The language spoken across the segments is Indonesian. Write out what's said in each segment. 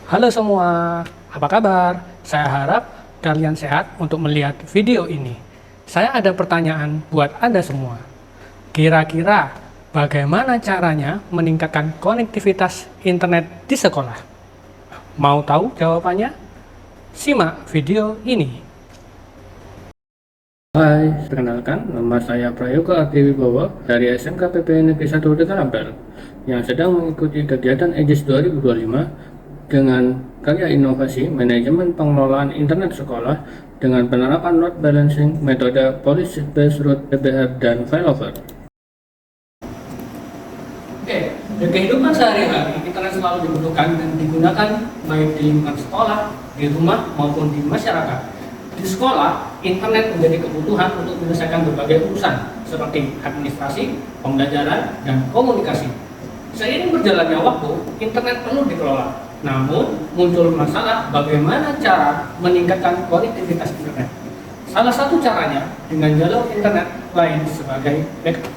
Halo semua, apa kabar? Saya harap kalian sehat untuk melihat video ini. Saya ada pertanyaan buat Anda semua. Kira-kira bagaimana caranya meningkatkan konektivitas internet di sekolah? Mau tahu jawabannya? Simak video ini. Hai, perkenalkan, nama saya Prayoga Ardiwibowo dari SMK PPN Negeri 1 Tegal Ampel yang sedang mengikuti kegiatan EJIS 2025 dengan karya inovasi manajemen pengelolaan internet sekolah dengan penerapan load balancing, metode policy based root PBR, dan failover. Oke, di kehidupan sehari-hari internet selalu dibutuhkan dan digunakan baik di lingkungan sekolah, di rumah maupun di masyarakat. Di sekolah, internet menjadi kebutuhan untuk menyelesaikan berbagai urusan seperti administrasi, pembelajaran, dan komunikasi. Seiring berjalannya waktu, internet perlu dikelola. Namun, muncul masalah bagaimana cara meningkatkan konektivitas internet. Salah satu caranya dengan jalur internet lain sebagai backup.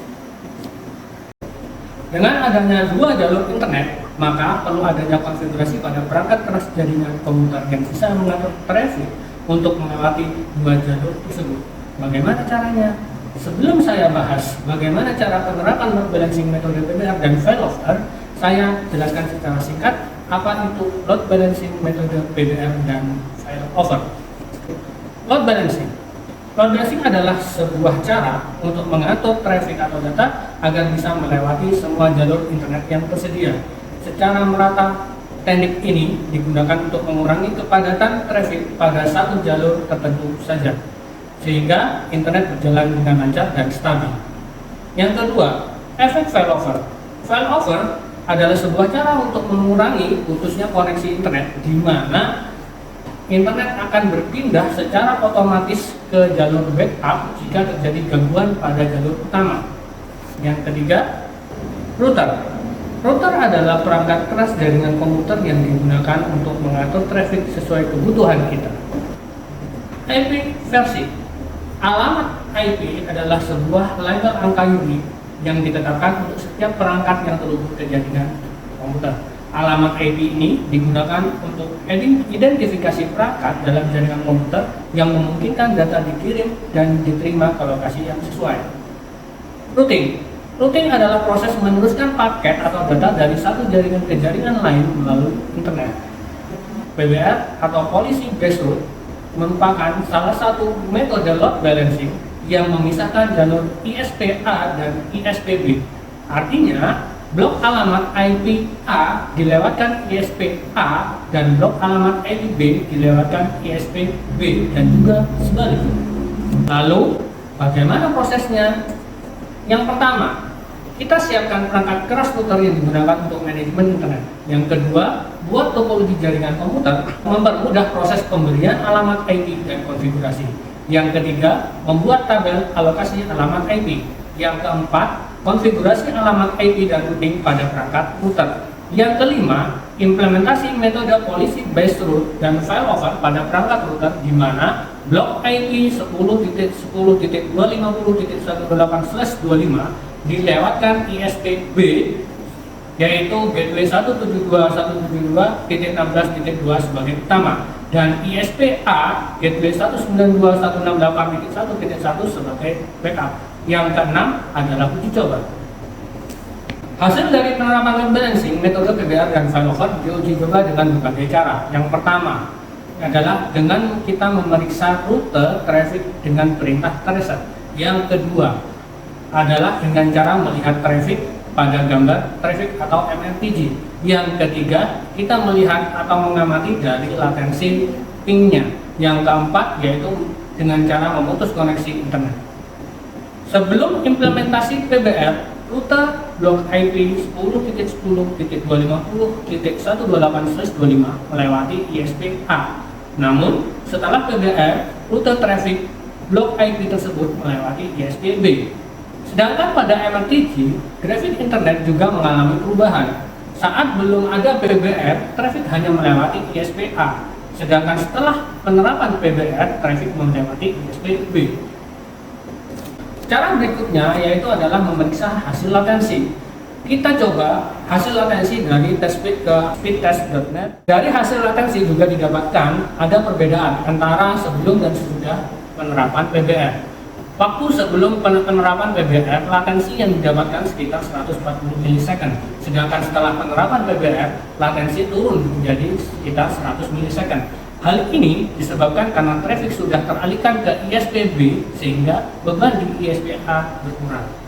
Dengan adanya dua jalur internet, maka perlu adanya konfigurasi pada perangkat keras jaringan komputer yang bisa mengatur traffic untuk melewati dua jalur tersebut. Bagaimana caranya? Sebelum saya bahas bagaimana cara penerapan load balancing metode PBR dan failover, saya jelaskan secara singkat apa itu load balancing metode PBR dan failover. Load balancing. Load balancing adalah sebuah cara untuk mengatur traffic atau data agar bisa melewati semua jalur internet yang tersedia secara merata. Teknik ini digunakan untuk mengurangi kepadatan traffic pada satu jalur tertentu saja, sehingga internet berjalan dengan lancar dan stabil. Yang kedua, efek failover. Failover adalah sebuah cara untuk mengurangi putusnya koneksi internet, di mana internet akan berpindah secara otomatis ke jalur backup jika terjadi gangguan pada jalur utama. Yang ketiga, router. Router adalah perangkat keras jaringan komputer yang digunakan untuk mengatur traffic sesuai kebutuhan kita. IP versi. Alamat IP adalah sebuah label angka unik yang ditetapkan untuk setiap perangkat yang terhubung ke jaringan komputer. Alamat IP ini digunakan untuk identifikasi perangkat dalam jaringan komputer yang memungkinkan data dikirim dan diterima ke lokasi yang sesuai. Routing. Routing adalah proses meneruskan paket atau data dari satu jaringan ke jaringan lain melalui internet. PBR atau Policy Based Route merupakan salah satu metode load balancing yang memisahkan jalur ISP-A dan ISP-B. Artinya, blok alamat IP A dilewatkan ISP-A dan blok alamat IP B dilewatkan ISP-B dan juga sebaliknya. Lalu, bagaimana prosesnya? Yang pertama, kita siapkan perangkat keras router yang digunakan untuk manajemen internet. Yang kedua, buat topologi jaringan komputer, mempermudah proses pemberian alamat IP dan konfigurasi. Yang ketiga, membuat tabel alokasi alamat IP. Yang keempat, konfigurasi alamat IP dan routing pada perangkat router. Yang kelima, implementasi metode policy based route dan failover pada perangkat router, di mana blok IP 10.10.250.128/25 dilewatkan ISP-B, yaitu gateway 172.172.16.2 sebagai utama, dan ISP-A gateway 192.168.1.1 sebagai backup. Yang keenam adalah uji coba. Hasil dari penerapan load balancing metode PBR dan failover diuji coba dengan berbagai cara. Yang pertama adalah dengan kita memeriksa rute traffic dengan perintah tracer. Yang kedua adalah dengan cara melihat traffic pada gambar traffic atau MMTG. Yang ketiga, kita melihat atau mengamati dari latensi pingnya. Yang keempat yaitu dengan cara memutus koneksi internet. Sebelum implementasi PBR, rute blok IP 10.10.250.128/25 melewati ISP-A. Namun, setelah PBR, rute traffic blok IP tersebut melewati ISP-B. Sedangkan pada MMTG, traffic internet juga mengalami perubahan. Saat belum ada PBR, traffic hanya melewati ISP-A. Sedangkan setelah penerapan PBR, traffic melewati ISP-B. Cara berikutnya yaitu adalah memeriksa hasil latensi. Kita coba hasil latensi dari test-speed ke speedtest.net. Dari hasil latensi juga didapatkan ada perbedaan antara sebelum dan sesudah penerapan PBR. Waktu sebelum penerapan PBR, latensi yang didapatkan sekitar 140 milisecond. Sedangkan setelah penerapan PBR, latensi turun menjadi sekitar 100 milisecond. Hal ini disebabkan karena traffic sudah teralihkan ke ISPB sehingga beban di ISPA berkurang.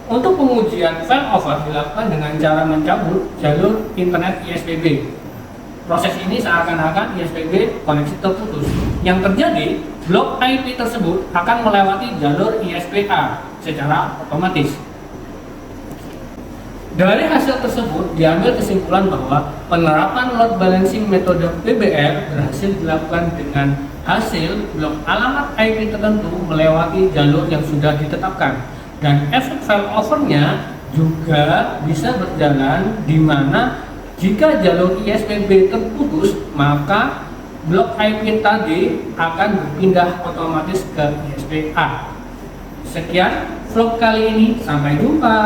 Untuk pengujian failover dilakukan dengan cara mencabut jalur internet ISPB. Proses ini seakan-akan ISPB koneksi terputus. Yang terjadi, blok IP tersebut akan melewati jalur ISPA secara otomatis. Dari hasil tersebut diambil kesimpulan bahwa penerapan load balancing metode PBR berhasil dilakukan dengan hasil blok alamat IP tertentu melewati jalur yang sudah ditetapkan. Dan efek failovernya juga bisa berjalan di mana jika jalur ISPB terputus, maka blok IP tadi akan berpindah otomatis ke ISPA. Sekian vlog kali ini, sampai jumpa.